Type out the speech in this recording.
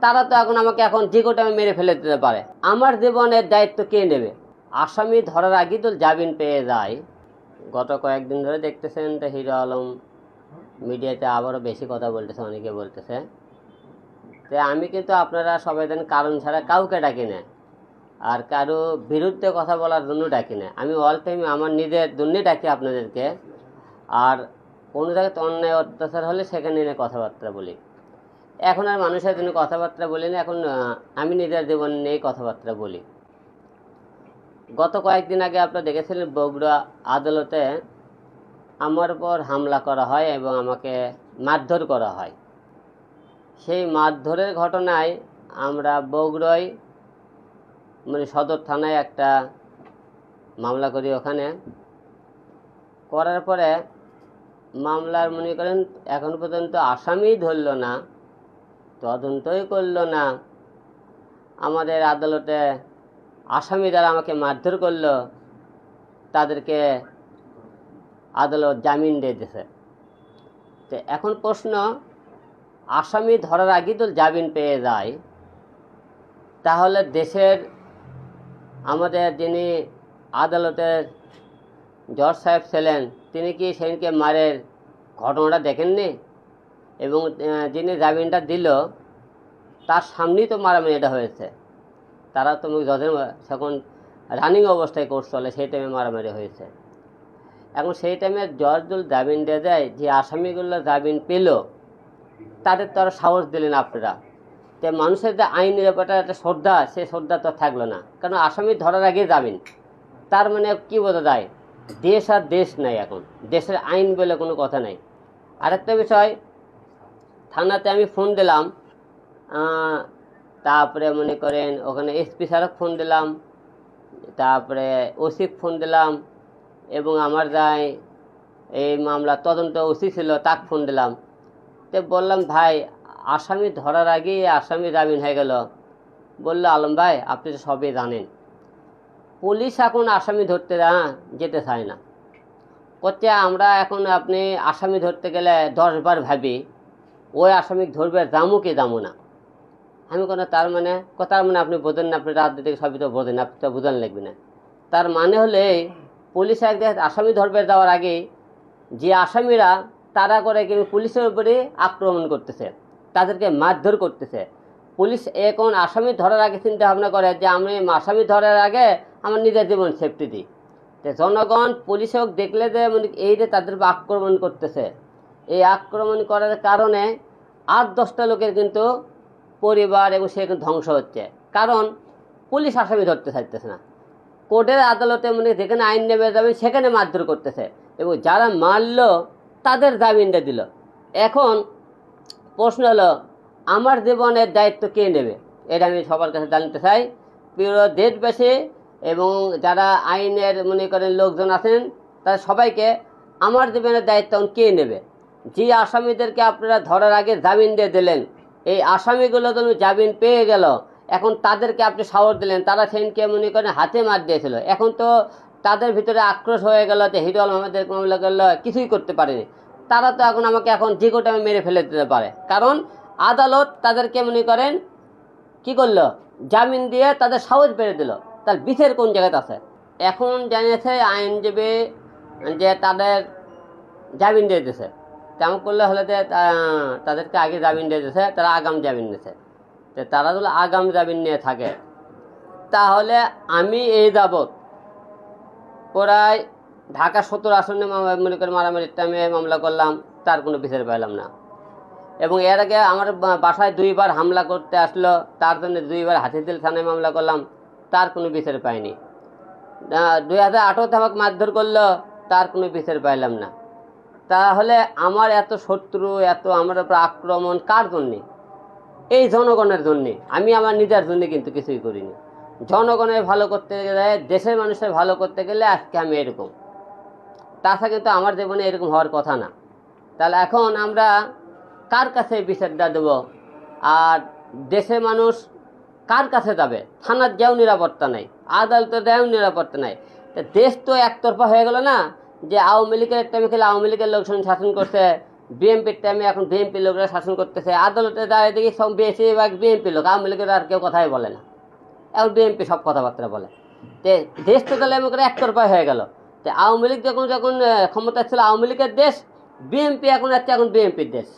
তারা তো আমাকে এখন যে কোটা মেরে ফেলে দিতে পারে। আমার জীবনের দায়িত্ব কে নেবে? আসামি ধরার আগেই তো জামিন পেয়ে যায়। গত কয়েকদিন ধরে দেখতেছেন তো হিরো আলম মিডিয়াতে আবারও বেশি কথা বলতেছে, অনেকে বলতেছে। তো আমি কিন্তু আপনারা সবাই জানেন কারণ ছাড়া কাউকে ডাকি না, আর কারো বিরুদ্ধে কথা বলার জন্য ডাকি না। আমি অল টাইম আমার নিজের জন্যই ডাকি আপনাদেরকে। আর কোনো জায়গায় অন্যায় অত্যাচার হলে সেখানে নিয়ে কথাবার্তা বলি। এখন আর মানুষের জন্য কথাবার্তা বলি না, এখন আমি নিজের জীবন নিয়ে কথাবার্তা বলি। গত কয়েকদিন আগে আপনারা দেখেছিলেন বগুড়া আদালতে আমার উপর হামলা করা হয় এবং আমাকে মারধর করা হয়। সেই মারধরের ঘটনায় আমরা বগুড়ায় সদর থানায় একটা মামলা করি। ওখানে করার পরে মামলার মনে করেন এখন পর্যন্ত আসামিই ধরল না, তদন্তই করল না। আমাদের আদালতে আসামি যারা আমাকে মারধর করলো তাদেরকে আদালত জামিন দিয়ে দিয়েছে। তো এখন প্রশ্ন, আসামি ধরার আগেই তো জামিন পেয়ে যায়, তাহলে দেশের আমাদের যিনি আদালতের জজ সাহেব ছিলেন তিনি কি সেদিনকে মারের ঘটনাটা দেখেননি? এবং যিনি জামিনটা দিল তার সামনেই তো মারামারি এটা হয়েছে। তারা তো জজের যখন রানিং অবস্থায় কোর্ট চলে সেই টাইমে মারামারি হয়েছে। এখন সেই টাইমে জজ জামিন দিয়ে দেয়, যে আসামিগুলো জামিন পেল তাদের তো আরও সাহস দিলেন আপনারা। তো মানুষের যে আইন নিরাপত্তার একটা শ্রদ্ধা, সেই শ্রদ্ধা তো থাকলো না, কারণ আসামি ধরার আগে জামিন। তার মানে কি বোঝা যায়? দেশ আর দেশ নাই, এখন দেশের আইন বলে কোনো কথা নাই। আরেকটা বিষয়, থানাতে আমি ফোন দিলাম, তারপরে মনে করেন ওখানে এসপি স্যারক ফোন দিলাম, তারপরে ওসিক ফোন দিলাম, এবং আমার যাই এই মামলা তদন্ত ওসি ছিল তাকে ফোন দিলাম। তো বললাম, ভাই আসামি ধরার আগেই আসামি জামিন হয়ে গেল। বললো, আলম ভাই আপনি তো সবই জানেন, পুলিশ এখন আসামি ধরতে যেতে চায় না। করছে আমরা এখন আপনি আসামি ধরতে গেলে 10 বার ভাবি ওই আসামি ধরবে, যামো কি যামো না। আমি কোনো তার মানে আপনি বোঝেন না, আপনি রাজনীতি সবই তো বোঝেন, আপনি তো বোঝান লাগবে না। তার মানে হলে পুলিশ একদিন আসামি ধরবে যাওয়ার আগে যে আসামিরা তারা করে কিন্তু পুলিশের উপরে আক্রমণ করতেছে, তাদেরকে মারধর করতেছে। পুলিশ এখন আসামি ধরার আগে চিন্তা ভাবনা করে যে আমি আসামি ধরার আগে আমার নিজের জীবন সেফটি দিই। তো জনগণ পুলিশক দেখলে যে এই যে তাদের আক্রমণ করতেছে, এই আক্রমণ করার কারণে 8-10টা লোকের কিন্তু পরিবার এবং সে ধ্বংস হচ্ছে, কারণ পুলিশ আসামি ধরতে চাইতেছে না। কোর্টের আদালতে যেখানে আইন নেমে যাবে সেখানে মারধর করতেছে, এবং যারা মারলো তাদের জামিনটা দিল। এখন প্রশ্ন হলো, আমার জীবনের দায়িত্ব কে নেবে? এটা আমি সবার কাছে জানতে চাই, প্রিয় দেশবাসী এবং যারা আইনের মনে করেন লোকজন আছেন, তারা সবাইকে আমার জীবনের দায়িত্ব কে নেবে? যে আসামিদেরকে আপনারা ধরার আগে জামিন দিয়ে দিলেন, এই আসামিগুলো তো জামিন পেয়ে গেল, এখন তাদেরকে আপনি সাহস দিলেন, তারা সেদিনকে মনে করেন হাতে মার দিয়েছিল, এখন তো তাদের ভিতরে আক্রোশ হয়ে গেল যে হিরো আলম আমাদের মামলা করলো, কিছুই করতে পারেনি। তারা তো আমাকে এখন যে কোটা মেরে ফেলে দিতে পারে, কারণ আদালত তাদেরকে মনে করেন কি করলো, জামিন দিয়ে তাদের সাহস বেড়ে দিল। তার বিচার কোন জায়গাতে আছে? এখন জানিয়েছে আইনজীবী যে তাদের জামিন দিয়ে দিয়েছে, তেমন করলে হলে যে তাদেরকে আগে জামিন দিয়ে দিয়েছে, তারা আগাম জামিন নিয়েছে। তো তারা যদি আগাম জামিন নিয়ে থাকে, তাহলে আমি এই যাবৎ প্রায় ঢাকা 17 আসনে মনে করে মারামারির টাইমে মামলা করলাম, তার কোনো বিচার পাইলাম না। এবং এর আগে আমার বাসায় 2 বার হামলা করতে আসলো, তার জন্য 2 বার হাতিঝিল থানায় মামলা করলাম, তার কোনো বিচার পাইনি। 2018-তে আমাকে মারধর করলো, তার কোনো বিচার পাইলাম না। তাহলে আমার এত শত্রু, এত আমার উপর আক্রমণ কার জন্যে? এই জনগণের জন্যে। আমি আমার নিজের জন্য কিন্তু কিছুই করিনি। জনগণের ভালো করতে গেলে, দেশের মানুষের ভালো করতে গেলে আজকে আমি এরকম, তাছাড়া কিন্তু আমার জীবনে এরকম হওয়ার কথা না। তাহলে এখন আমরা কার কাছে বিচারটা দেবো? আর দেশের মানুষ কার কাছে যাবে? থানার যাও নিরাপত্তা নাই, আদালতের যাও নিরাপত্তা নাই। তা দেশ তো একতরফা হয়ে গেল না, যে আওয়ামী লীগের টাইমে খেলে আওয়ামী লীগের লোকজন শাসন করছে, বিএনপির টাইমে এখন বিএনপি লোকরা শাসন করতেছে, আদালতে দাঁড়িয়ে দেখি সব বেশিরভাগ বিএনপি লোক, আওয়ামী লীগের আর কেউ কথাই বলে না, এখন বিএনপি সব কথাবার্তা বলে। তে দেশ তো তাহলে এমন করে একতরফা হয়ে গেল। তো আওয়ামী লীগ যখন যখন ক্ষমতা ছিল আওয়ামী লীগের দেশ, বিএনপি এখন বিএনপির দেশ।